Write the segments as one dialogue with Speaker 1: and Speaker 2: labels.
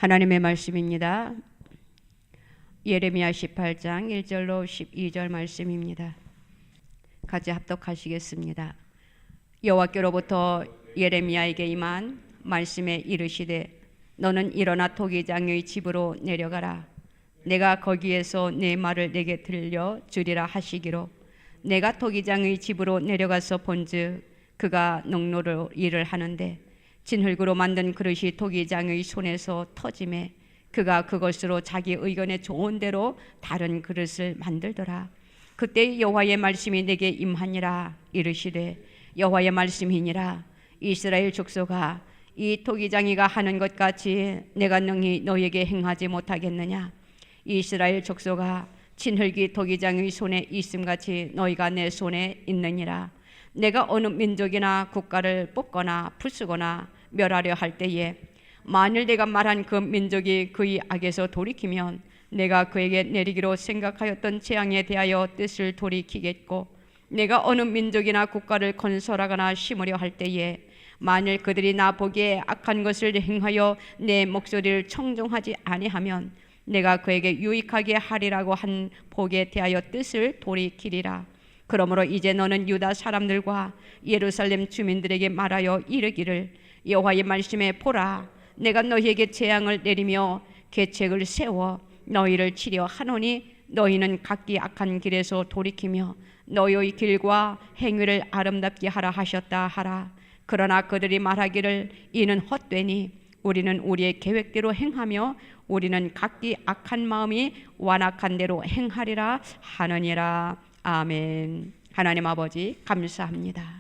Speaker 1: 하나님의 말씀입니다. 예레미야 18장 1절로 12절 말씀입니다. 같이 합독하시겠습니다. 여호와께로부터 예레미야에게 임한 말씀에 이르시되 너는 일어나 토기장의 집으로 내려가라. 내가 거기에서 내 말을 내게 들려 주리라 하시기로 내가 토기장의 집으로 내려가서 본즉 그가 농로로 일을 하는데 진흙으로 만든 그릇이 토기장의 손에서 터짐에 그가 그것으로 자기 의견에 좋은 대로 다른 그릇을 만들더라. 그때 여호와의 말씀이 내게 임하니라. 이르시되 여호와의 말씀이니라. 이스라엘 족속아, 이 토기장이가 하는 것 같이 내가 능히 너에게 행하지 못하겠느냐? 이스라엘 족속아, 진흙이 토기장의 손에 있음같이 너희가 내 손에 있느니라. 내가 어느 민족이나 국가를 뽑거나 부수거나 멸하려 할 때에 만일 내가 말한 그 민족이 그의 악에서 돌이키면 내가 그에게 내리기로 생각하였던 재앙에 대하여 뜻을 돌이키겠고, 내가 어느 민족이나 국가를 건설하거나 심으려 할 때에 만일 그들이 나 보기에 악한 것을 행하여 내 목소리를 청종하지 아니하면 내가 그에게 유익하게 하리라고 한 복에 대하여 뜻을 돌이키리라. 그러므로 이제 너는 유다 사람들과 예루살렘 주민들에게 말하여 이르기를 여호와의 말씀에 보라, 내가 너희에게 재앙을 내리며 계책을 세워 너희를 치려 하노니 너희는 각기 악한 길에서 돌이키며 너희의 길과 행위를 아름답게 하라 하셨다 하라. 그러나 그들이 말하기를 이는 헛되니 우리는 우리의 계획대로 행하며 우리는 각기 악한 마음이 완악한 대로 행하리라 하느니라. 아멘. 하나님 아버지 감사합니다.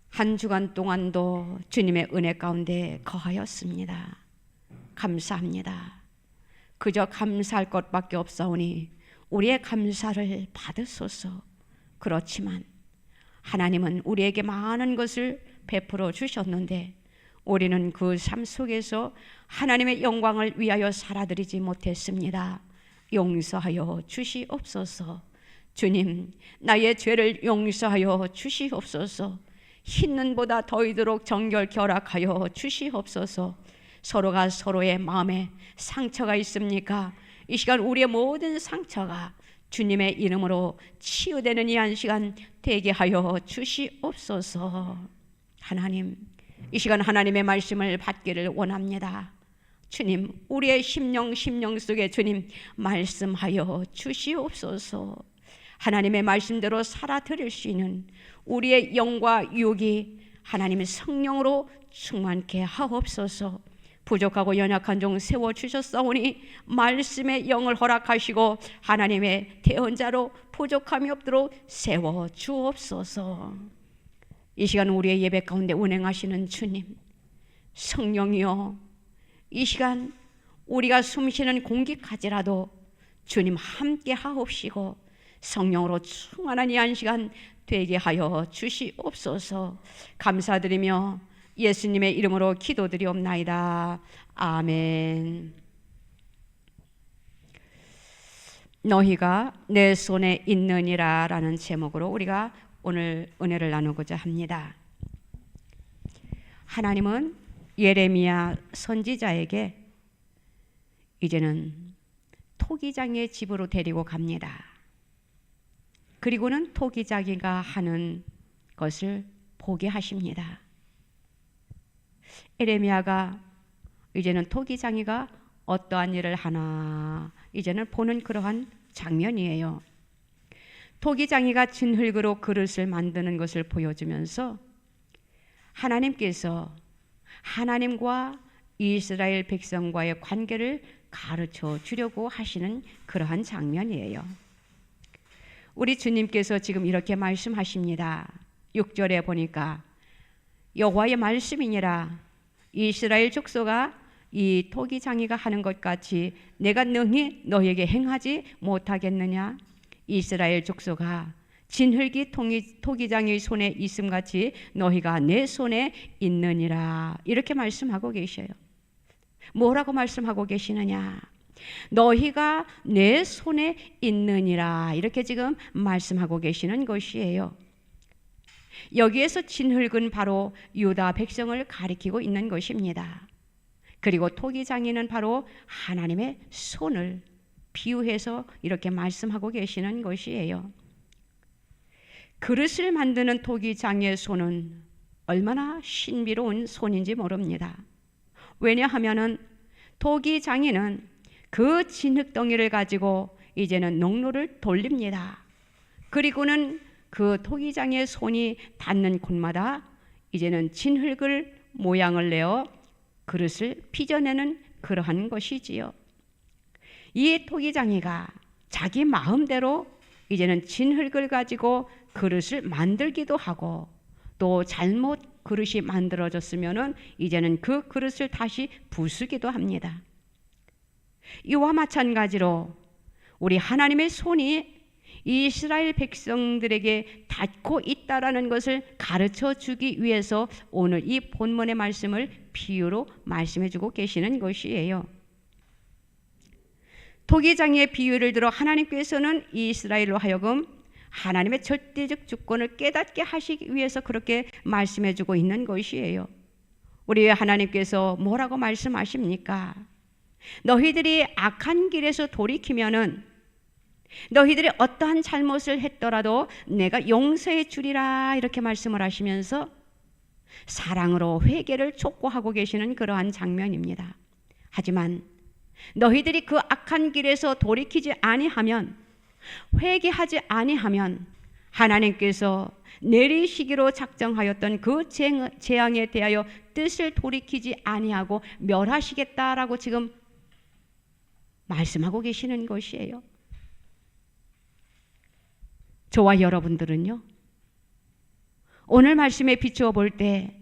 Speaker 1: 한 주간 동안도 주님의 은혜 가운데 거하였습니다. 감사합니다. 그저 감사할 것밖에 없사오니 우리의 감사를 받으소서. 그렇지만 하나님은 우리에게 많은 것을 베풀어 주셨는데 우리는 그 삶 속에서 하나님의 영광을 위하여 살아드리지 못했습니다. 용서하여 주시옵소서. 주님, 나의 죄를 용서하여 주시옵소서. 흰 눈보다 더이도록 정결케 허락하여 주시옵소서. 서로가 서로의 마음에 상처가 있습니까? 이 시간 우리의 모든 상처가 주님의 이름으로 치유되는 이 한 시간 되게 하여 주시옵소서. 하나님, 이 시간 하나님의 말씀을 받기를 원합니다. 주님, 우리의 심령 속에 주님 말씀하여 주시옵소서. 하나님의 말씀대로 살아드릴 수 있는 우리의 영과 육이 하나님의 성령으로 충만케 하옵소서. 부족하고 연약한 종 세워주셨사오니 말씀의 영을 허락하시고 하나님의 대언자로 부족함이 없도록 세워주옵소서. 이 시간 우리의 예배 가운데 운행하시는 주님, 성령이여, 이 시간 우리가 숨쉬는 공기까지라도 주님 함께 하옵시고 성령으로 충만한 이 한 시간 되게 하여 주시옵소서. 감사드리며 예수님의 이름으로 기도드리옵나이다. 아멘. 너희가 내 손에 있느니라 라는 제목으로 우리가 오늘 은혜를 나누고자 합니다. 하나님은 예레미야 선지자에게 이제는 토기장의 집으로 데리고 갑니다. 그리고는 토기장이가 하는 것을 보게 하십니다. 예레미야가 이제는 토기장이가 어떠한 일을 하나 이제는 보는 그러한 장면이에요. 토기장이가 진흙으로 그릇을 만드는 것을 보여주면서 하나님께서 하나님과 이스라엘 백성과의 관계를 가르쳐 주려고 하시는 그러한 장면이에요. 우리 주님께서 지금 이렇게 말씀하십니다. 6절에 보니까 여호와의 말씀이니라. 이스라엘 족속아, 이 토기장이가 하는 것 같이 내가 능히 너에게 행하지 못하겠느냐? 이스라엘 족속아, 진흙이 토기장의 손에 있음같이 너희가 내 손에 있느니라. 이렇게 말씀하고 계셔요. 뭐라고 말씀하고 계시느냐? 너희가 내 손에 있느니라. 이렇게 지금 말씀하고 계시는 것이에요. 여기에서 진흙은 바로 유다 백성을 가리키고 있는 것입니다. 그리고 토기장이는 바로 하나님의 손을 비유해서 이렇게 말씀하고 계시는 것이에요. 그릇을 만드는 토기장의 손은 얼마나 신비로운 손인지 모릅니다. 왜냐하면은 토기장이는 그 진흙덩이를 가지고 이제는 농로를 돌립니다. 그리고는 그 토기장의 손이 닿는 곳마다 이제는 진흙을 모양을 내어 그릇을 빚어내는 그러한 것이지요. 이 토기장이가 자기 마음대로 이제는 진흙을 가지고 그릇을 만들기도 하고, 또 잘못 그릇이 만들어졌으면은 이제는 그 그릇을 다시 부수기도 합니다. 이와 마찬가지로 우리 하나님의 손이 이스라엘 백성들에게 닿고 있다라는 것을 가르쳐 주기 위해서 오늘 이 본문의 말씀을 비유로 말씀해 주고 계시는 것이에요. 토기장의 비유를 들어 하나님께서는 이스라엘로 하여금 하나님의 절대적 주권을 깨닫게 하시기 위해서 그렇게 말씀해 주고 있는 것이에요. 우리 하나님께서 뭐라고 말씀하십니까? 너희들이 악한 길에서 돌이키면은 너희들이 어떠한 잘못을 했더라도 내가 용서해 주리라, 이렇게 말씀을 하시면서 사랑으로 회개를 촉구하고 계시는 그러한 장면입니다. 하지만 너희들이 그 악한 길에서 돌이키지 아니하면, 회개하지 아니하면 하나님께서 내리시기로 작정하였던 그 재앙에 대하여 뜻을 돌이키지 아니하고 멸하시겠다라고 지금 말씀하고 계시는 것이에요. 저와 여러분들은요, 오늘 말씀에 비추어 볼 때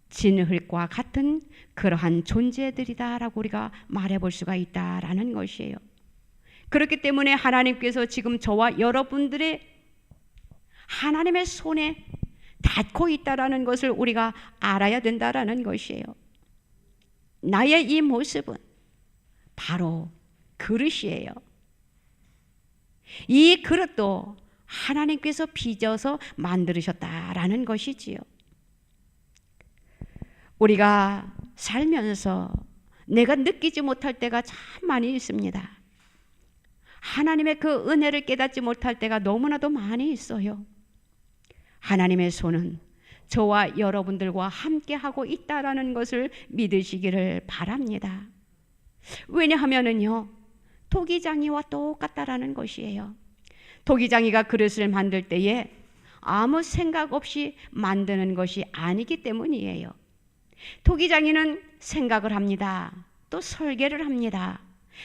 Speaker 1: 진흙과 같은 그러한 존재들이다라고 우리가 말해볼 수가 있다라는 것이에요. 그렇기 때문에 하나님께서 지금 저와 여러분들의 하나님의 손에 닿고 있다라는 것을 우리가 알아야 된다라는 것이에요. 나의 이 모습은 바로 그릇이에요. 이 그릇도 하나님께서 빚어서 만들으셨다라는 것이지요. 우리가 살면서 내가 느끼지 못할 때가 참 많이 있습니다. 하나님의 그 은혜를 깨닫지 못할 때가 너무나도 많이 있어요. 하나님의 손은 저와 여러분들과 함께하고 있다라는 것을 믿으시기를 바랍니다. 왜냐하면은요, 토기장이와 똑같다라는 것이에요. 토기장이가 그릇을 만들 때에 아무 생각 없이 만드는 것이 아니기 때문이에요. 토기장이는 생각을 합니다. 또 설계를 합니다.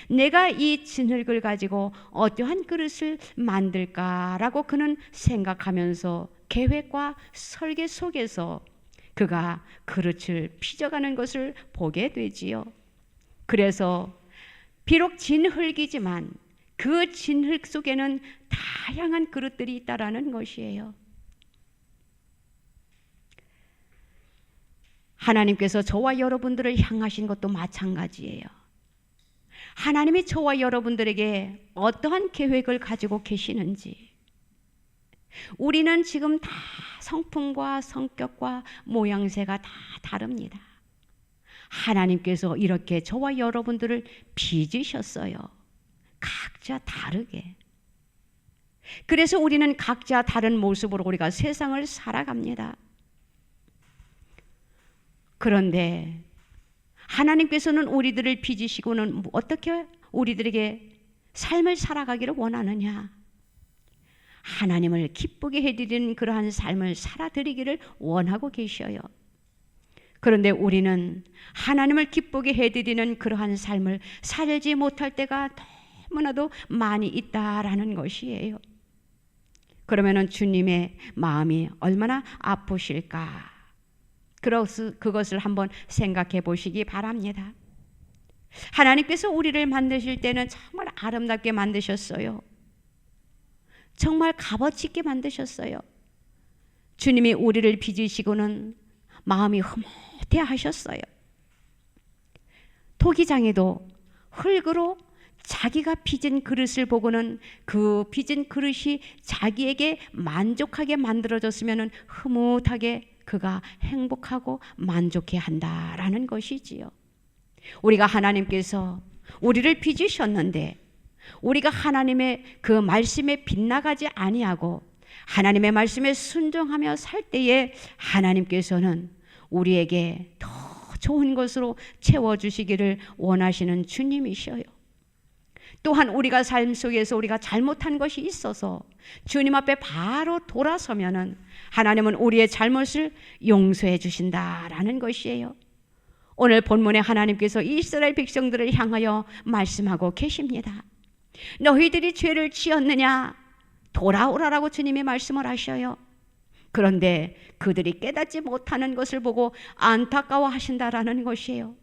Speaker 1: 내가 이 진흙을 가지고 어떠한 그릇을 만들까라고 그는 생각하면서 계획과 설계 속에서 그가 그릇을 빚어가는 것을 보게 되지요. 그래서 비록 진흙이지만 그 진흙 속에는 다양한 그릇들이 있다라는 것이에요. 하나님께서 저와 여러분들을 향하신 것도 마찬가지예요. 하나님이 저와 여러분들에게 어떠한 계획을 가지고 계시는지, 우리는 지금 다 성품과 성격과 모양새가 다 다릅니다. 하나님께서 이렇게 저와 여러분들을 빚으셨어요. 각자 다르게. 그래서 우리는 각자 다른 모습으로 우리가 세상을 살아갑니다. 그런데 하나님께서는 우리들을 빚으시고는 어떻게 우리들에게 삶을 살아가기를 원하느냐? 하나님을 기쁘게 해드리는 그러한 삶을 살아드리기를 원하고 계셔요. 그런데 우리는 하나님을 기쁘게 해드리는 그러한 삶을 살지 못할 때가 너무나도 많이 있다라는 것이에요. 그러면은 주님의 마음이 얼마나 아프실까? 그것을 한번 생각해 보시기 바랍니다. 하나님께서 우리를 만드실 때는 정말 아름답게 만드셨어요. 정말 값어치 있게 만드셨어요. 주님이 우리를 빚으시고는 마음이 흐뭇해 하셨어요. 토기장에도 흙으로 자기가 빚은 그릇을 보고는 그 빚은 그릇이 자기에게 만족하게 만들어졌으면 흐뭇하게 그가 행복하고 만족해 한다라는 것이지요. 우리가 하나님께서 우리를 빚으셨는데 우리가 하나님의 그 말씀에 빗나가지 아니하고 하나님의 말씀에 순종하며 살 때에 하나님께서는 우리에게 더 좋은 것으로 채워주시기를 원하시는 주님이셔요. 또한 우리가 삶 속에서 우리가 잘못한 것이 있어서 주님 앞에 바로 돌아서면은 하나님은 우리의 잘못을 용서해 주신다라는 것이에요. 오늘 본문에 하나님께서 이스라엘 백성들을 향하여 말씀하고 계십니다. 너희들이 죄를 지었느냐? 돌아오라라고 주님이 말씀을 하셔요. 그런데 그들이 깨닫지 못하는 것을 보고 안타까워 하신다라는 것이에요.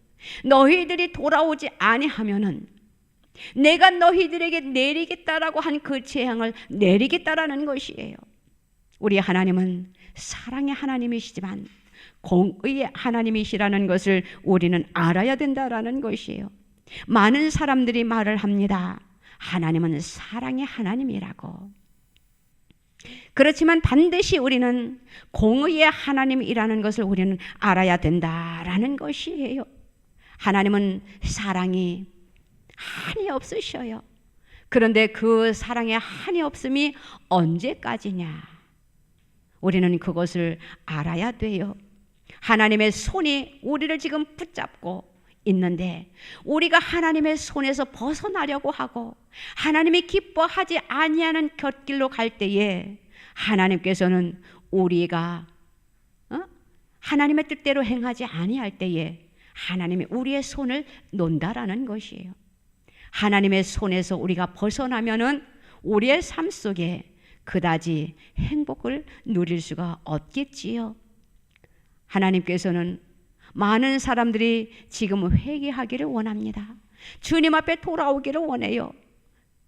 Speaker 1: 너희들이 돌아오지 아니하면은 내가 너희들에게 내리겠다라고 한 그 재앙을 내리겠다라는 것이에요. 우리 하나님은 사랑의 하나님이시지만 공의의 하나님이시라는 것을 우리는 알아야 된다라는 것이에요. 많은 사람들이 말을 합니다. 하나님은 사랑의 하나님이라고. 그렇지만 반드시 우리는 공의의 하나님이라는 것을 우리는 알아야 된다라는 것이에요. 하나님은 사랑이 한이 없으셔요. 그런데 그 사랑의 한이 없음이 언제까지냐? 우리는 그것을 알아야 돼요. 하나님의 손이 우리를 지금 붙잡고 있는데 우리가 하나님의 손에서 벗어나려고 하고 하나님이 기뻐하지 아니하는 곁길로 갈 때에 하나님께서는 우리가 하나님의 뜻대로 행하지 아니할 때에 하나님이 우리의 손을 놓는다라는 것이에요. 하나님의 손에서 우리가 벗어나면은 우리의 삶 속에 그다지 행복을 누릴 수가 없겠지요. 하나님께서는 많은 사람들이 지금 회개하기를 원합니다. 주님 앞에 돌아오기를 원해요.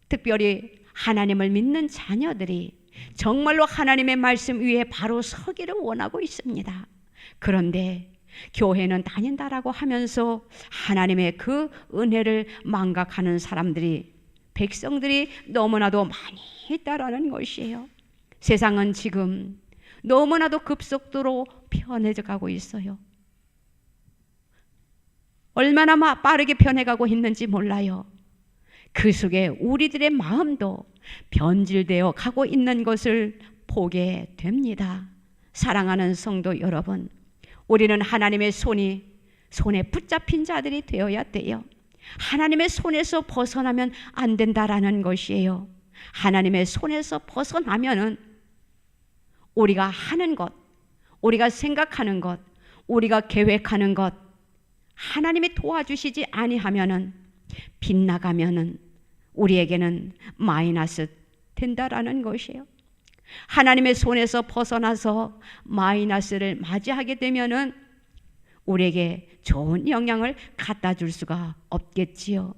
Speaker 1: 특별히 하나님을 믿는 자녀들이 정말로 하나님의 말씀 위에 바로 서기를 원하고 있습니다. 그런데 교회는 다닌다라고 하면서 하나님의 그 은혜를 망각하는 사람들이, 백성들이 너무나도 많이 있다라는 것이에요. 세상은 지금 너무나도 급속도로 편해져 가고 있어요. 얼마나 빠르게 변해가고 있는지 몰라요. 그 속에 우리들의 마음도 변질되어 가고 있는 것을 보게 됩니다. 사랑하는 성도 여러분, 우리는 하나님의 손에 붙잡힌 자들이 되어야 돼요. 하나님의 손에서 벗어나면 안 된다라는 것이에요. 하나님의 손에서 벗어나면은 우리가 하는 것, 우리가 생각하는 것, 우리가 계획하는 것, 하나님이 도와주시지 아니하면은, 빗나가면은 우리에게는 마이너스 된다라는 것이에요. 하나님의 손에서 벗어나서 마이너스를 맞이하게 되면은 우리에게 좋은 영향을 갖다 줄 수가 없겠지요.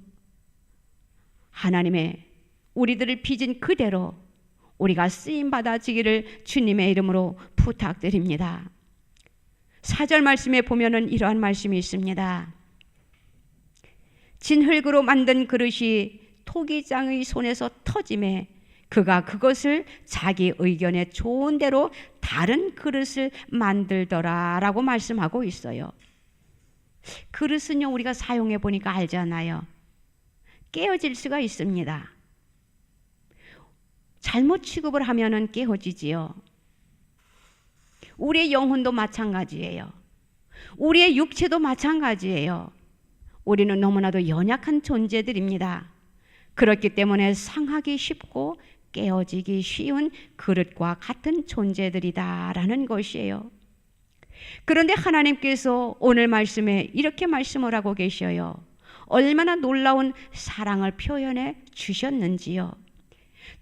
Speaker 1: 하나님의 우리들을 빚은 그대로 우리가 쓰임 받아지기를 주님의 이름으로 부탁드립니다. 4절 말씀에 보면은 이러한 말씀이 있습니다. 진흙으로 만든 그릇이 토기장의 손에서 터짐에 그가 그것을 자기 의견에 좋은 대로 다른 그릇을 만들더라라고 말씀하고 있어요. 그릇은요, 우리가 사용해 보니까 알잖아요. 깨어질 수가 있습니다. 잘못 취급을 하면은 깨어지지요. 우리의 영혼도 마찬가지예요. 우리의 육체도 마찬가지예요. 우리는 너무나도 연약한 존재들입니다. 그렇기 때문에 상하기 쉽고 깨어지기 쉬운 그릇과 같은 존재들이다라는 것이에요. 그런데 하나님께서 오늘 말씀에 이렇게 말씀을 하고 계셔요. 얼마나 놀라운 사랑을 표현해 주셨는지요.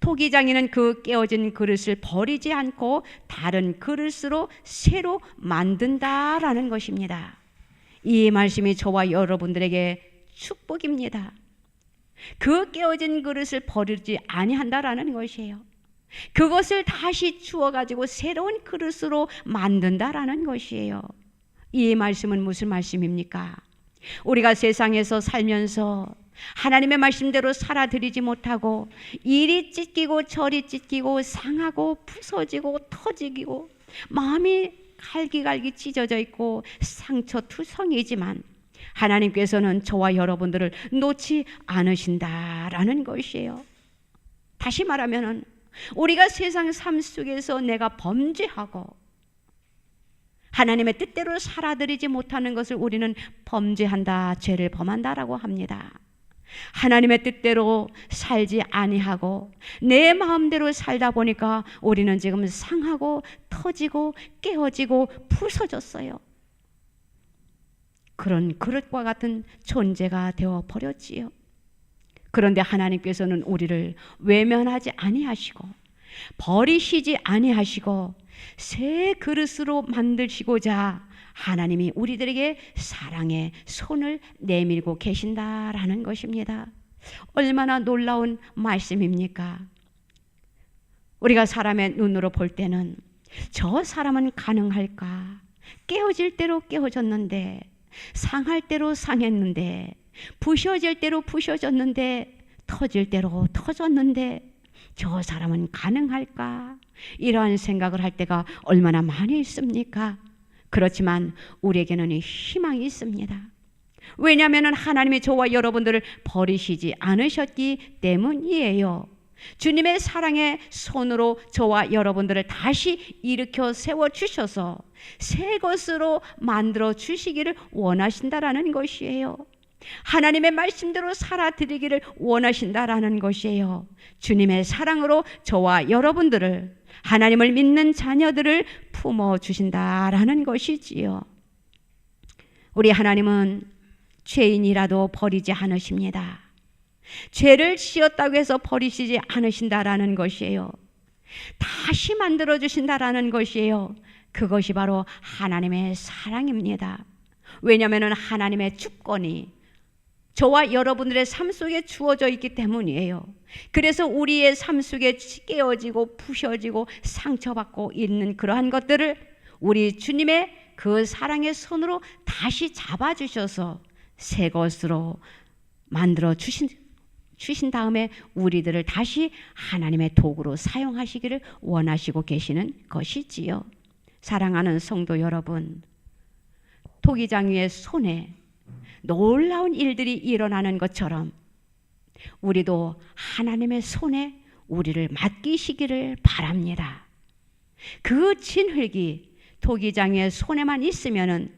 Speaker 1: 토기장이는 그 깨어진 그릇을 버리지 않고 다른 그릇으로 새로 만든다라는 것입니다. 이 말씀이 저와 여러분들에게 축복입니다. 그 깨어진 그릇을 버리지 아니한다라는 것이에요. 그것을 다시 주워가지고 새로운 그릇으로 만든다라는 것이에요. 이 말씀은 무슨 말씀입니까? 우리가 세상에서 살면서 하나님의 말씀대로 살아드리지 못하고 이리 찢기고 저리 찢기고 상하고 부서지고 터지고 마음이 갈기갈기 찢어져 있고 상처투성이지만 하나님께서는 저와 여러분들을 놓지 않으신다라는 것이에요. 다시 말하면 우리가 세상 삶 속에서 내가 범죄하고 하나님의 뜻대로 살아들이지 못하는 것을 우리는 범죄한다, 죄를 범한다라고 합니다. 하나님의 뜻대로 살지 아니하고 내 마음대로 살다 보니까 우리는 지금 상하고 터지고 깨어지고 부서졌어요. 그런 그릇과 같은 존재가 되어 버렸지요. 그런데 하나님께서는 우리를 외면하지 아니하시고 버리시지 아니하시고 새 그릇으로 만드시고자 하나님이 우리들에게 사랑의 손을 내밀고 계신다라는 것입니다. 얼마나 놀라운 말씀입니까? 우리가 사람의 눈으로 볼 때는 저 사람은 가능할까? 깨어질 대로 깨어졌는데, 상할 대로 상했는데, 부셔질 대로 부셔졌는데, 터질 대로 터졌는데 저 사람은 가능할까? 이러한 생각을 할 때가 얼마나 많이 있습니까? 그렇지만 우리에게는 희망이 있습니다. 왜냐하면 하나님이 저와 여러분들을 버리시지 않으셨기 때문이에요. 주님의 사랑의 손으로 저와 여러분들을 다시 일으켜 세워주셔서 새 것으로 만들어 주시기를 원하신다라는 것이에요. 하나님의 말씀대로 살아드리기를 원하신다라는 것이에요. 주님의 사랑으로 저와 여러분들을, 하나님을 믿는 자녀들을 품어주신다라는 것이지요. 우리 하나님은 죄인이라도 버리지 않으십니다. 죄를 지었다고 해서 버리시지 않으신다라는 것이에요. 다시 만들어주신다라는 것이에요. 그것이 바로 하나님의 사랑입니다. 왜냐하면 하나님의 주권이 저와 여러분들의 삶 속에 주어져 있기 때문이에요. 그래서 우리의 삶 속에 깨어지고 부셔지고 상처받고 있는 그러한 것들을 우리 주님의 그 사랑의 손으로 다시 잡아주셔서 새 것으로 만들어 주신 다음에 우리들을 다시 하나님의 도구로 사용하시기를 원하시고 계시는 것이지요. 사랑하는 성도 여러분, 토기장이의 손에 놀라운 일들이 일어나는 것처럼 우리도 하나님의 손에 우리를 맡기시기를 바랍니다. 그 진흙이 토기장이의 손에만 있으면은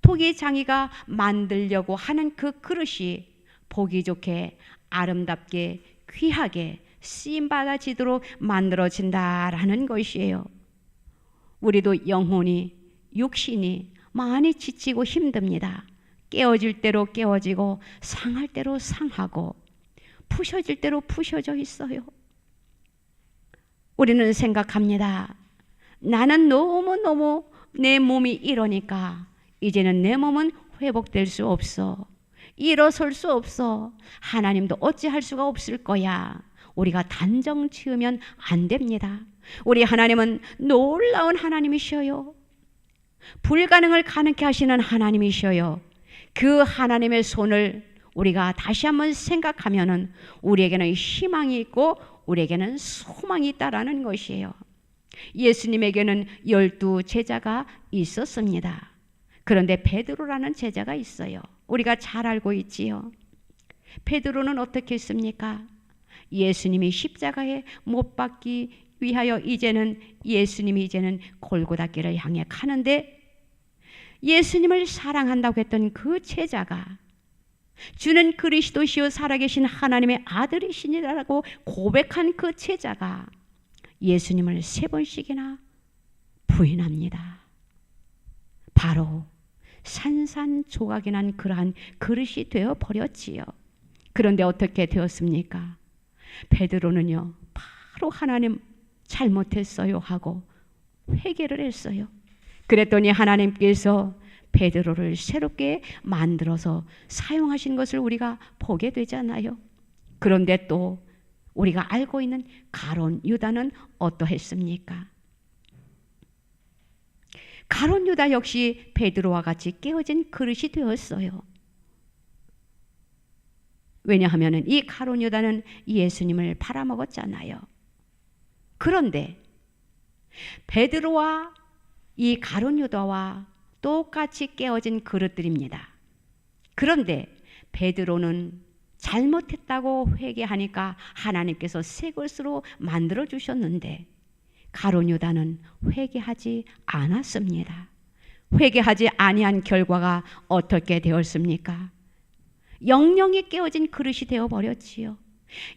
Speaker 1: 토기장이가 만들려고 하는 그 그릇이 보기 좋게 아름답게 귀하게 쓰임받아지도록 만들어진다라는 것이에요. 우리도 영혼이, 육신이 많이 지치고 힘듭니다. 깨어질 대로 깨어지고 상할 대로 상하고 부셔질 대로 부셔져 있어요. 우리는 생각합니다. 나는 너무너무 내 몸이 이러니까 이제는 내 몸은 회복될 수 없어. 일어설 수 없어. 하나님도 어찌할 수가 없을 거야. 우리가 단정 지으면 안 됩니다. 우리 하나님은 놀라운 하나님이셔요. 불가능을 가능케 하시는 하나님이셔요. 그 하나님의 손을 우리가 다시 한번 생각하면은 우리에게는 희망이 있고 우리에게는 소망이 있다라는 것이에요. 예수님에게는 12 제자가 있었습니다. 그런데 베드로라는 제자가 있어요. 우리가 잘 알고 있지요. 베드로는 어떻게 했습니까? 예수님이 십자가에 못 박기 위하여 예수님이 이제는 골고다길을 향해 가는데 예수님을 사랑한다고 했던 그 제자가 주는 그리스도시요 살아계신 하나님의 아들이시니라고 고백한 그 제자가 예수님을 3번씩이나 부인합니다. 바로 산산조각이 난 그러한 그릇이 되어 버렸지요. 그런데 어떻게 되었습니까? 베드로는요, 바로 하나님 잘못했어요 하고 회개를 했어요. 그랬더니 하나님께서 베드로를 새롭게 만들어서 사용하신 것을 우리가 보게 되잖아요. 그런데 또 우리가 알고 있는 가룟 유다는 어떠했습니까? 가룟 유다 역시 베드로와 같이 깨어진 그릇이 되었어요. 왜냐하면 이 가룟 유다는 예수님을 팔아먹었잖아요. 그런데 베드로와 이 가룟 유다와 똑같이 깨어진 그릇들입니다. 그런데 베드로는 잘못했다고 회개하니까 하나님께서 새 것으로 만들어 주셨는데 가룟 유다는 회개하지 않았습니다. 회개하지 아니한 결과가 어떻게 되었습니까? 영영이 깨어진 그릇이 되어버렸지요.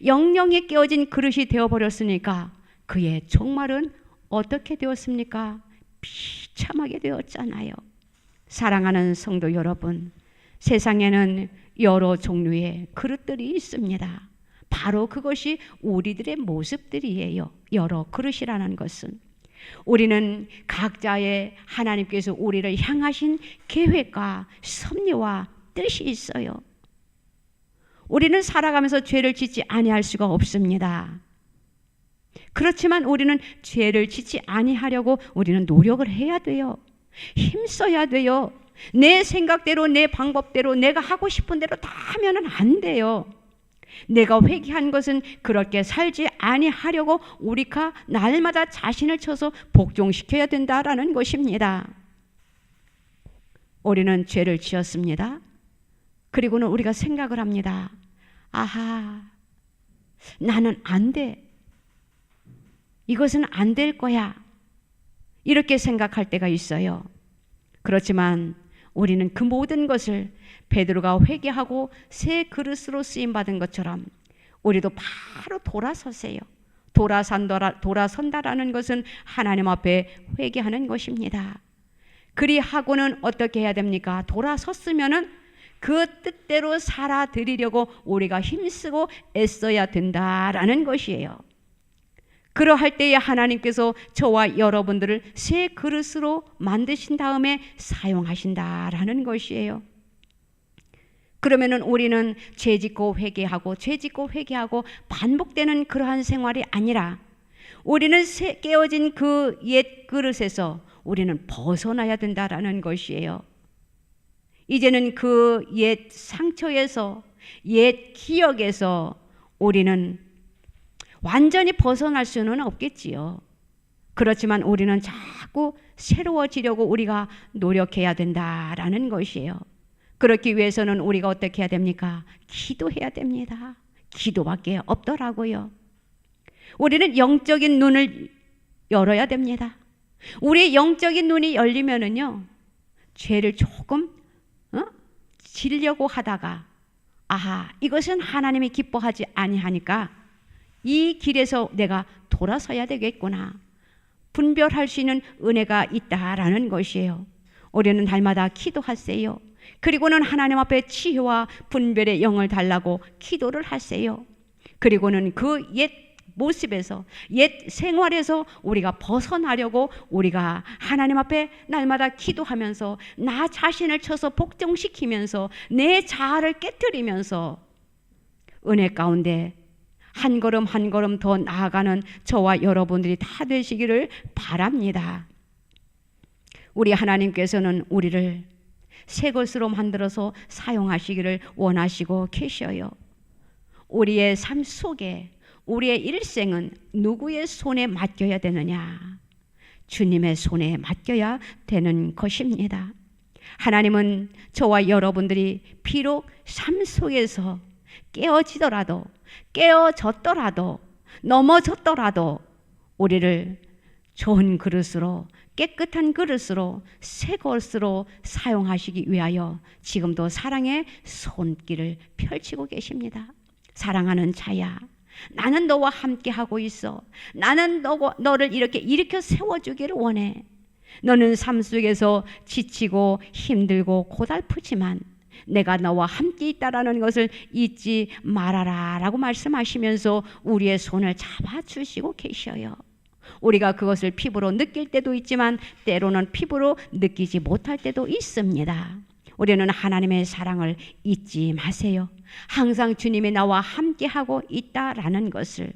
Speaker 1: 영영이 깨어진 그릇이 되어버렸으니까 그의 종말은 어떻게 되었습니까? 비참하게 되었잖아요. 사랑하는 성도 여러분, 세상에는 여러 종류의 그릇들이 있습니다. 바로 그것이 우리들의 모습들이에요. 여러 그릇이라는 것은 우리는 각자의 하나님께서 우리를 향하신 계획과 섭리와 뜻이 있어요. 우리는 살아가면서 죄를 짓지 아니할 수가 없습니다. 그렇지만 우리는 죄를 짓지 아니하려고 우리는 노력을 해야 돼요. 힘써야 돼요. 내 생각대로 내 방법대로 내가 하고 싶은 대로 다 하면은 안 돼요. 내가 회개한 것은 그렇게 살지 아니하려고 우리가 날마다 자신을 쳐서 복종시켜야 된다라는 것입니다. 우리는 죄를 지었습니다. 그리고는 우리가 생각을 합니다. 아하, 나는 안 돼. 이것은 안 될 거야. 이렇게 생각할 때가 있어요. 그렇지만 우리는 그 모든 것을 베드로가 회개하고 새 그릇으로 쓰임받은 것처럼 우리도 바로 돌아서세요. 돌아선다라는 것은 하나님 앞에 회개하는 것입니다. 그리하고는 어떻게 해야 됩니까? 돌아섰으면은 그 뜻대로 살아드리려고 우리가 힘쓰고 애써야 된다라는 것이에요. 그러할 때에 하나님께서 저와 여러분들을 새 그릇으로 만드신 다음에 사용하신다라는 것이에요. 그러면은 우리는 죄짓고 회개하고 반복되는 그러한 생활이 아니라 우리는 깨어진 그 옛 그릇에서 우리는 벗어나야 된다라는 것이에요. 이제는 그 옛 상처에서 옛 기억에서 우리는 완전히 벗어날 수는 없겠지요. 그렇지만 우리는 자꾸 새로워지려고 우리가 노력해야 된다라는 것이에요. 그렇기 위해서는 우리가 어떻게 해야 됩니까? 기도해야 됩니다. 기도밖에 없더라고요. 우리는 영적인 눈을 열어야 됩니다. 우리의 영적인 눈이 열리면은요, 죄를 조금 지려고 하다가 아하, 이것은 하나님이 기뻐하지 아니하니까 이 길에서 내가 돌아서야 되겠구나. 분별할 수 있는 은혜가 있다라는 것이에요. 우리는 날마다 기도하세요. 그리고는 하나님 앞에 치유와 분별의 영을 달라고 기도를 하세요. 그리고는 그 옛 모습에서 옛 생활에서 우리가 벗어나려고 우리가 하나님 앞에 날마다 기도하면서 나 자신을 쳐서 복종시키면서 내 자아를 깨뜨리면서 은혜 가운데 한 걸음 한 걸음 더 나아가는 저와 여러분들이 다 되시기를 바랍니다. 우리 하나님께서는 우리를 새 것으로 만들어서 사용하시기를 원하시고 계셔요. 우리의 삶 속에 우리의 일생은 누구의 손에 맡겨야 되느냐? 주님의 손에 맡겨야 되는 것입니다. 하나님은 저와 여러분들이 비록 삶 속에서 깨어졌더라도 넘어졌더라도 우리를 좋은 그릇으로 깨끗한 그릇으로 새 것으로 사용하시기 위하여 지금도 사랑의 손길을 펼치고 계십니다. 사랑하는 자야, 나는 너와 함께 하고 있어. 나는 너를 이렇게 일으켜 세워주기를 원해. 너는 삶 속에서 지치고 힘들고 고달프지만 내가 너와 함께 있다라는 것을 잊지 말아라 라고 말씀하시면서 우리의 손을 잡아주시고 계셔요. 우리가 그것을 피부로 느낄 때도 있지만 때로는 피부로 느끼지 못할 때도 있습니다. 우리는 하나님의 사랑을 잊지 마세요. 항상 주님이 나와 함께하고 있다라는 것을.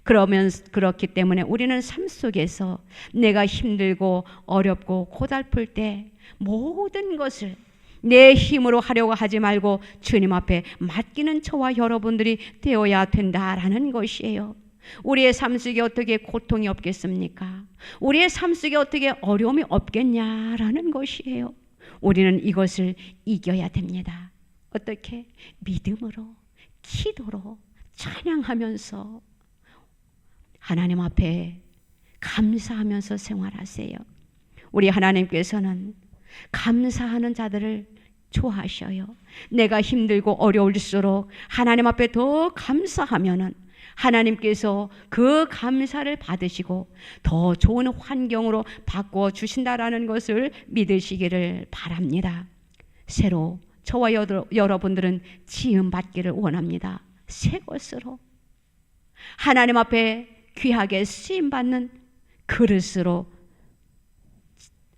Speaker 1: 그렇기 때문에 우리는 삶 속에서 내가 힘들고 어렵고 고달플 때 모든 것을 내 힘으로 하려고 하지 말고 주님 앞에 맡기는 저와 여러분들이 되어야 된다라는 것이에요. 우리의 삶 속에 어떻게 고통이 없겠습니까? 우리의 삶 속에 어떻게 어려움이 없겠냐라는 것이에요. 우리는 이것을 이겨야 됩니다. 어떻게? 믿음으로, 기도로, 찬양하면서 하나님 앞에 감사하면서 생활하세요. 우리 하나님께서는 감사하는 자들을 좋아하셔요. 내가 힘들고 어려울수록 하나님 앞에 더 감사하면은 하나님께서 그 감사를 받으시고 더 좋은 환경으로 바꾸어 주신다라는 것을 믿으시기를 바랍니다. 새로 저와 여러분들은 지음 받기를 원합니다. 새 것으로 하나님 앞에 귀하게 쓰임 받는 그릇으로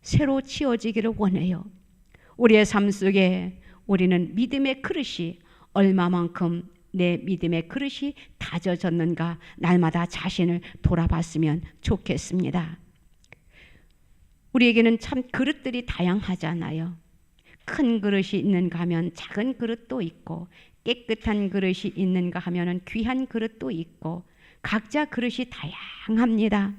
Speaker 1: 새로 지어지기를 원해요. 우리의 삶 속에 우리는 믿음의 그릇이 얼마만큼 내 믿음의 그릇이 다져졌는가 날마다 자신을 돌아봤으면 좋겠습니다. 우리에게는 참 그릇들이 다양하잖아요. 큰 그릇이 있는가 하면 작은 그릇도 있고, 깨끗한 그릇이 있는가 하면 귀한 그릇도 있고, 각자 그릇이 다양합니다.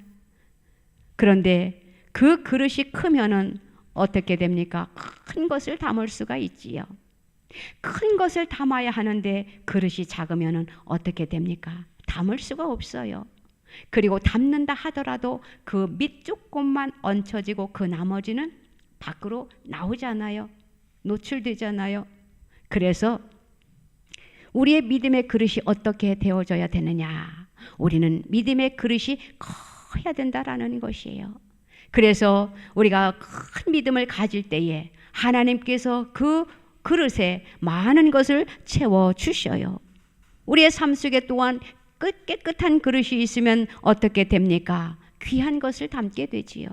Speaker 1: 그런데 그 그릇이 크면은 어떻게 됩니까? 큰 것을 담을 수가 있지요. 큰 것을 담아야 하는데 그릇이 작으면은 어떻게 됩니까? 담을 수가 없어요. 그리고 담는다 하더라도 그 밑쪽 곳만 얹혀지고 그 나머지는 밖으로 나오잖아요. 노출되잖아요. 그래서 우리의 믿음의 그릇이 어떻게 되어져야 되느냐? 우리는 믿음의 그릇이 커야 된다라는 것이에요. 그래서 우리가 큰 믿음을 가질 때에 하나님께서 그 그릇에 많은 것을 채워주셔요. 우리의 삶 속에 또한 깨끗한 그릇이 있으면 어떻게 됩니까? 귀한 것을 담게 되지요.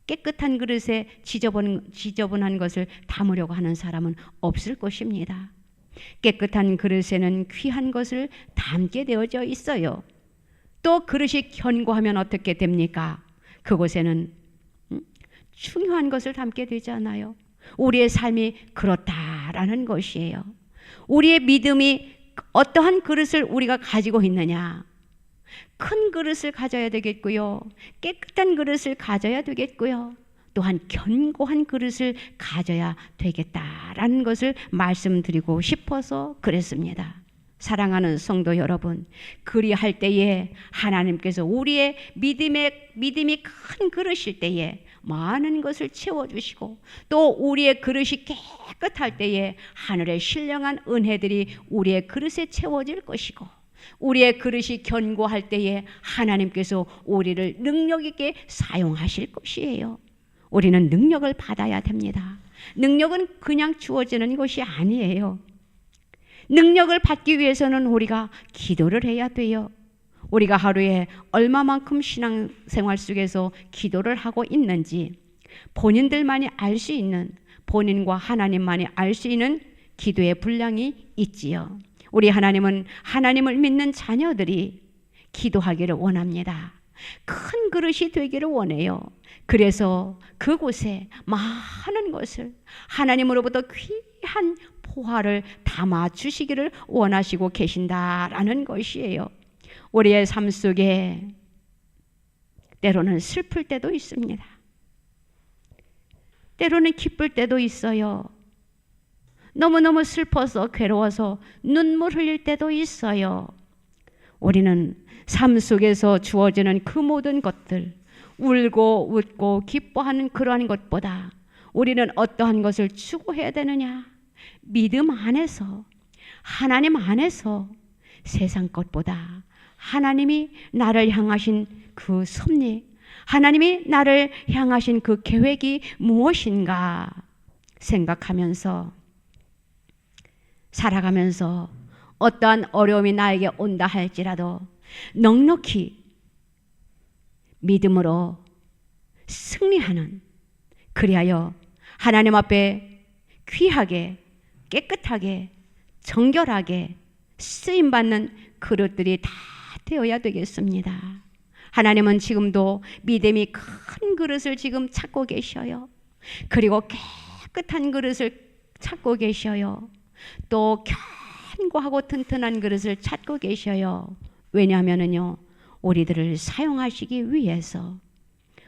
Speaker 1: 깨끗한 그릇에 지저분한 것을 담으려고 하는 사람은 없을 것입니다. 깨끗한 그릇에는 귀한 것을 담게 되어져 있어요. 또 그릇이 견고하면 어떻게 됩니까? 그곳에는 중요한 것을 담게 되잖아요. 우리의 삶이 그렇다라는 것이에요. 우리의 믿음이 어떠한 그릇을 우리가 가지고 있느냐? 큰 그릇을 가져야 되겠고요. 깨끗한 그릇을 가져야 되겠고요. 또한 견고한 그릇을 가져야 되겠다라는 것을 말씀드리고 싶어서 그랬습니다. 사랑하는 성도 여러분, 그리할 때에 하나님께서 우리의 믿음이 큰 그릇일 때에 많은 것을 채워주시고, 또 우리의 그릇이 깨끗할 때에 하늘의 신령한 은혜들이 우리의 그릇에 채워질 것이고, 우리의 그릇이 견고할 때에 하나님께서 우리를 능력 있게 사용하실 것이에요. 우리는 능력을 받아야 됩니다. 능력은 그냥 주어지는 것이 아니에요. 능력을 받기 위해서는 우리가 기도를 해야 돼요. 우리가 하루에 얼마만큼 신앙생활 속에서 기도를 하고 있는지 본인들만이 알 수 있는, 본인과 하나님만이 알 수 있는 기도의 분량이 있지요. 우리 하나님은 하나님을 믿는 자녀들이 기도하기를 원합니다. 큰 그릇이 되기를 원해요. 그래서 그곳에 많은 것을 하나님으로부터 귀한 포화를 담아 주시기를 원하시고 계신다라는 것이에요. 우리의 삶 속에 때로는 슬플 때도 있습니다. 때로는 기쁠 때도 있어요. 너무너무 슬퍼서 괴로워서 눈물 흘릴 때도 있어요. 우리는 삶 속에서 주어지는 그 모든 것들, 울고 웃고 기뻐하는 그러한 것보다 우리는 어떠한 것을 추구해야 되느냐? 믿음 안에서, 하나님 안에서 세상 것보다 하나님이 나를 향하신 그 섭리, 하나님이 나를 향하신 그 계획이 무엇인가 생각하면서 살아가면서 어떠한 어려움이 나에게 온다 할지라도 넉넉히 믿음으로 승리하는, 그리하여 하나님 앞에 귀하게 깨끗하게 정결하게 쓰임받는 그릇들이 다 되어야 되겠습니다. 하나님은 지금도 믿음이 큰 그릇을 지금 찾고 계셔요. 그리고 깨끗한 그릇을 찾고 계셔요. 또 견고하고 튼튼한 그릇을 찾고 계셔요. 왜냐하면요, 우리들을 사용하시기 위해서.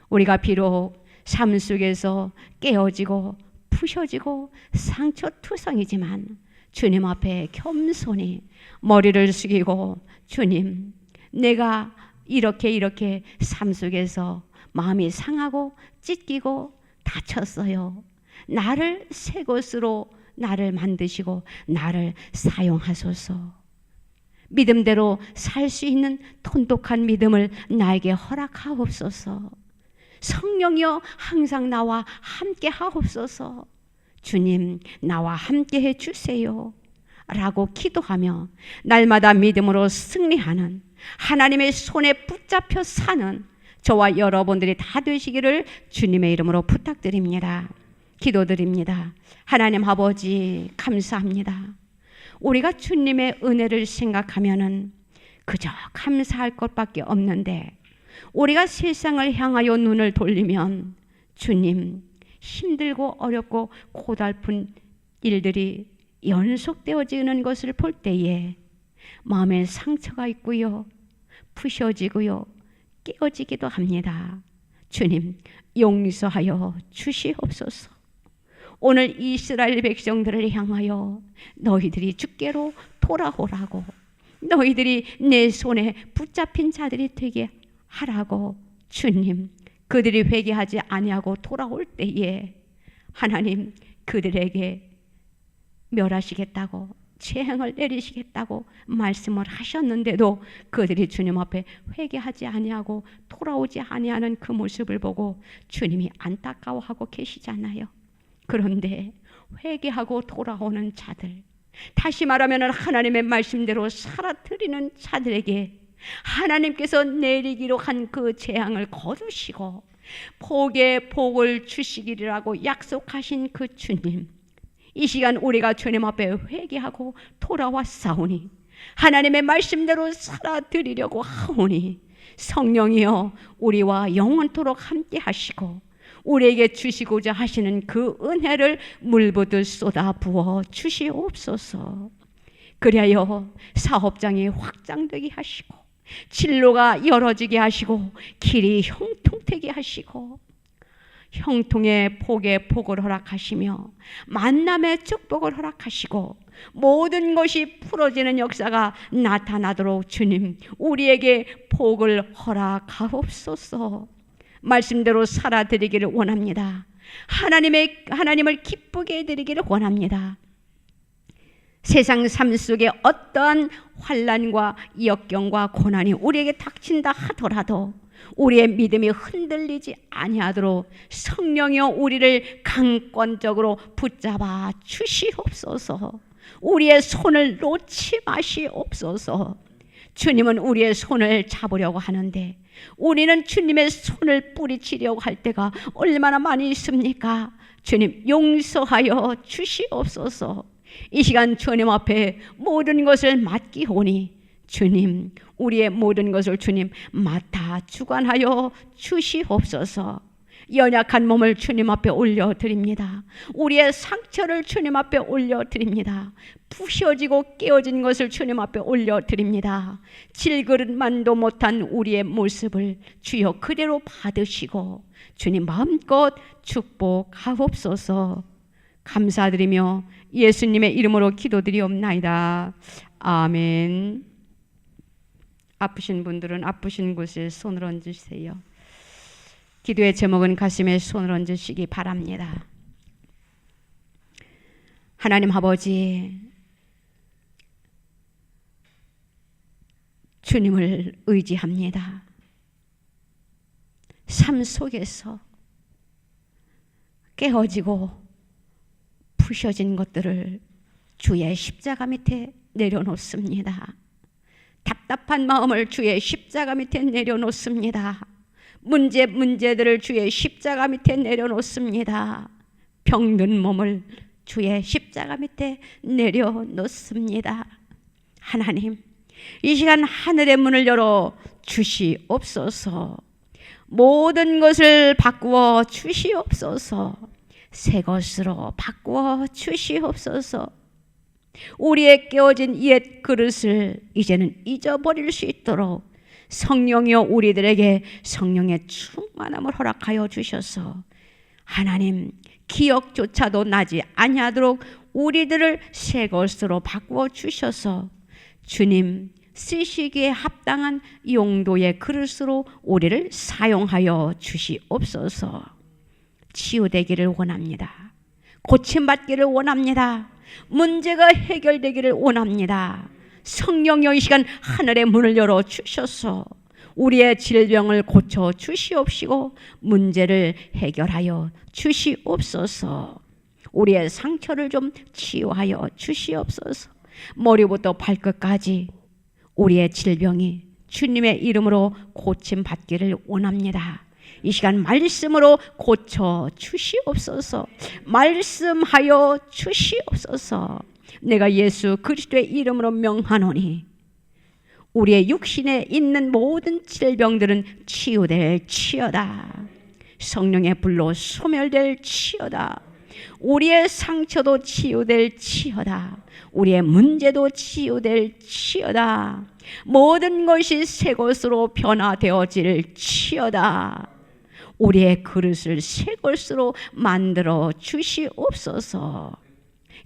Speaker 1: 우리가 비록 삶 속에서 깨어지고 부셔지고 상처투성이지만 주님 앞에 겸손히 머리를 숙이고, 주님, 내가 이렇게 삶 속에서 마음이 상하고 찢기고 다쳤어요. 나를 새 것으로 나를 만드시고 나를 사용하소서. 믿음대로 살 수 있는 돈독한 믿음을 나에게 허락하옵소서. 성령이여 항상 나와 함께 하옵소서. 주님, 나와 함께 해주세요 라고 기도하며 날마다 믿음으로 승리하는, 하나님의 손에 붙잡혀 사는 저와 여러분들이 다 되시기를 주님의 이름으로 부탁드립니다. 기도드립니다. 하나님 아버지, 감사합니다. 우리가 주님의 은혜를 생각하면은 그저 감사할 것밖에 없는데, 우리가 세상을 향하여 눈을 돌리면 주님, 힘들고 어렵고 고달픈 일들이 연속되어지는 것을 볼 때에 마음에 상처가 있고요, 부셔지고요, 깨어지기도 합니다. 주님, 용서하여 주시옵소서. 오늘 이스라엘 백성들을 향하여 너희들이 주께로 돌아오라고, 너희들이 내 손에 붙잡힌 자들이 되게 하라고, 주님, 그들이 회개하지 아니하고 돌아올 때에 하나님 그들에게 멸하시겠다고, 재앙을 내리시겠다고 말씀을 하셨는데도 그들이 주님 앞에 회개하지 아니하고 돌아오지 아니하는 그 모습을 보고 주님이 안타까워하고 계시잖아요. 그런데 회개하고 돌아오는 자들, 다시 말하면 하나님의 말씀대로 살아드리는 자들에게 하나님께서 내리기로 한 그 재앙을 거두시고 복의 복을 주시기라고 약속하신 그 주님, 이 시간 우리가 주님 앞에 회개하고 돌아왔사오니 하나님의 말씀대로 살아드리려고 하오니 성령이여 우리와 영원토록 함께 하시고 우리에게 주시고자 하시는 그 은혜를 물부듯 쏟아 부어 주시옵소서. 그리하여 사업장이 확장되게 하시고 진로가 열어지게 하시고 길이 형통되게 하시고 형통의 복의 복을 허락하시며 만남의 축복을 허락하시고 모든 것이 풀어지는 역사가 나타나도록 주님 우리에게 복을 허락하옵소서. 말씀대로 살아드리기를 원합니다. 하나님을 기쁘게 해드리기를 원합니다. 세상 삶 속에 어떠한 환난과 역경과 고난이 우리에게 닥친다 하더라도 우리의 믿음이 흔들리지 아니하도록 성령이여 우리를 강권적으로 붙잡아 주시옵소서. 우리의 손을 놓지 마시옵소서. 주님은 우리의 손을 잡으려고 하는데 우리는 주님의 손을 뿌리치려고 할 때가 얼마나 많이 있습니까? 주님 용서하여 주시옵소서. 이 시간 주님 앞에 모든 것을 맡기오니 주님 우리의 모든 것을 주님 맡아 주관하여 주시옵소서. 연약한 몸을 주님 앞에 올려드립니다. 우리의 상처를 주님 앞에 올려드립니다. 부셔지고 깨어진 것을 주님 앞에 올려드립니다. 질그릇만도 못한 우리의 모습을 주여 그대로 받으시고 주님 마음껏 축복하옵소서. 감사드리며 예수님의 이름으로 기도드리옵나이다. 아멘. 아프신 분들은 아프신 곳에 손을 얹으세요. 기도의 제목은 가슴에 손을 얹으시기 바랍니다. 하나님 아버지, 주님을 의지합니다. 삶 속에서 깨어지고 부셔진 것들을 주의 십자가 밑에 내려놓습니다. 답답한 마음을 주의 십자가 밑에 내려놓습니다. 문제들을 주의 십자가 밑에 내려놓습니다. 병든 몸을 주의 십자가 밑에 내려놓습니다. 하나님, 이 시간 하늘의 문을 열어 주시옵소서. 모든 것을 바꾸어 주시옵소서. 새 것으로 바꾸어 주시옵소서. 우리의 깨어진 옛 그릇을 이제는 잊어버릴 수 있도록 성령이여 우리들에게 성령의 충만함을 허락하여 주셔서 하나님, 기억조차도 나지 아니하도록 우리들을 새 것으로 바꾸어 주셔서 주님 쓰시기에 합당한 용도의 그릇으로 우리를 사용하여 주시옵소서. 치유되기를 원합니다. 고침받기를 원합니다. 문제가 해결되기를 원합니다. 성령여, 이 시간 하늘의 문을 열어 주셔서 우리의 질병을 고쳐 주시옵시고 문제를 해결하여 주시옵소서. 우리의 상처를 좀 치유하여 주시옵소서. 머리부터 발끝까지 우리의 질병이 주님의 이름으로 고침받기를 원합니다. 이 시간 말씀으로 고쳐 주시옵소서. 말씀하여 주시옵소서. 내가 예수 그리스도의 이름으로 명하노니 우리의 육신에 있는 모든 질병들은 치유될 치여다. 성령의 불로 소멸될 치여다. 우리의 상처도 치유될 치여다. 우리의 문제도 치유될 치여다. 모든 것이 새 것으로 변화되어질 치여다. 우리의 그릇을 새 것으로 만들어 주시옵소서.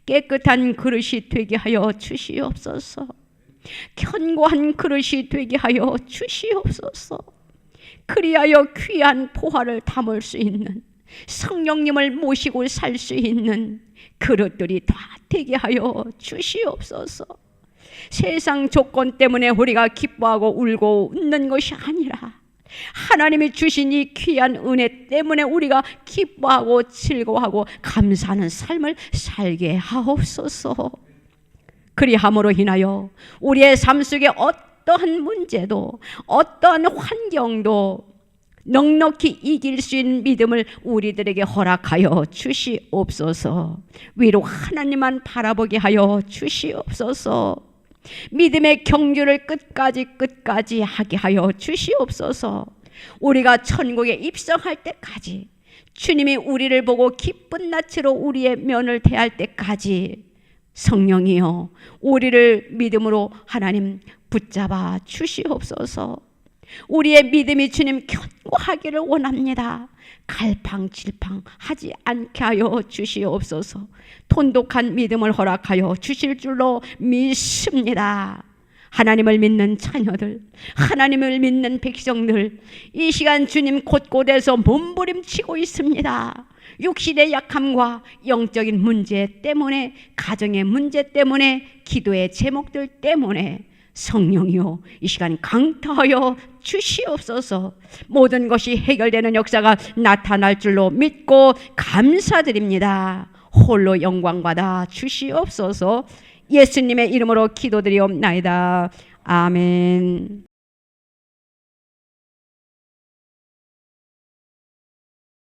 Speaker 1: 깨끗한 그릇이 되게 하여 주시옵소서. 견고한 그릇이 되게 하여 주시옵소서. 그리하여 귀한 보화를 담을 수 있는, 성령님을 모시고 살 수 있는 그릇들이 다 되게 하여 주시옵소서. 세상 조건 때문에 우리가 기뻐하고 울고 웃는 것이 아니라 하나님이 주신 이 귀한 은혜 때문에 우리가 기뻐하고 즐거워하고 감사하는 삶을 살게 하옵소서. 그리함으로 인하여 우리의 삶 속에 어떠한 문제도 어떠한 환경도 넉넉히 이길 수 있는 믿음을 우리들에게 허락하여 주시옵소서. 위로 하나님만 바라보게 하여 주시옵소서. 믿음의 경주를 끝까지 하게 하여 주시옵소서. 우리가 천국에 입성할 때까지, 주님이 우리를 보고 기쁜 낯으로 우리의 면을 대할 때까지 성령이여 우리를 믿음으로 하나님 붙잡아 주시옵소서. 우리의 믿음이 주님 견고하기를 원합니다. 갈팡질팡 하지 않게 하여 주시옵소서. 돈독한 믿음을 허락하여 주실 줄로 믿습니다. 하나님을 믿는 자녀들, 하나님을 믿는 백성들, 이 시간 주님 곳곳에서 몸부림치고 있습니다. 육신의 약함과 영적인 문제 때문에, 가정의 문제 때문에, 기도의 제목들 때문에 성령이여 이 시간 강타하여 주시옵소서. 모든 것이 해결되는 역사가 나타날 줄로 믿고 감사드립니다. 홀로 영광받아 주시옵소서. 예수님의 이름으로 기도드리옵나이다. 아멘.